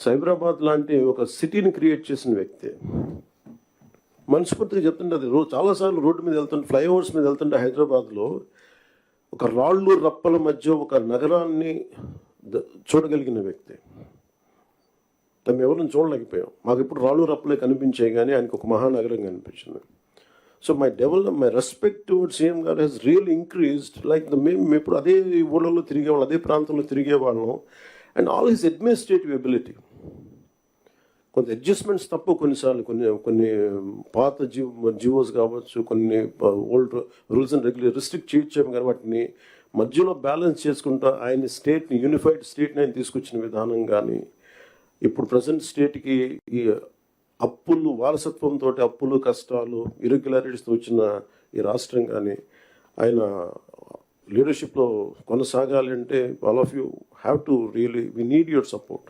సైబరాబాద్ లాంటి ఒక సిటీని క్రియేట్ చేసిన వ్యక్తి. మనస్ఫూర్తిగా చెప్తుంటే అది చాలాసార్లు రోడ్డు మీద వెళ్తుంటే, ఫ్లైఓవర్స్ మీద వెళ్తుంటే హైదరాబాద్లో ఒక రాళ్ళు రప్పల మధ్య ఒక నగరాన్ని చూడగలిగిన వ్యక్తి. మేము ఎవరిని చూడలేకపోయాం. మాకు ఇప్పుడు రాళ్ళు రప్పలే కనిపించాయి, కానీ ఆయనకు ఒక మహానగరం కనిపించింది. So my respect towards CM గారు హెస్ రియల్ ఇంక్రీజ్డ్. లైక్ మేము ఇప్పుడు అదే ఊళ్ళలో తిరిగేవాళ్ళం, అదే ప్రాంతంలో తిరిగేవాళ్ళం. And all his administrative ability, కొంత అడ్జస్ట్మెంట్స్ తప్ప కొన్నిసార్లు కొన్ని పాత జియోస్ కావచ్చు, కొన్ని ఓల్డ్ రూల్స్ అండ్ రిస్ట్రిక్ట్ చేయొచ్చాము, కానీ వాటిని మధ్యలో బ్యాలెన్స్ చేసుకుంటా ఆయన స్టేట్ని, యూనిఫైడ్ స్టేట్ని ఆయన తీసుకొచ్చిన విధానం కానీ, ఇప్పుడు ప్రజెంట్ స్టేట్కి ఈ అప్పులు వారసత్వంతో అప్పులు, కష్టాలు, ఇరెగ్యులారిటీస్తో వచ్చిన ఈ రాష్ట్రం కానీ ఆయన లీడర్షిప్లో కొనసాగాలి అంటే all of you have to really we need your support.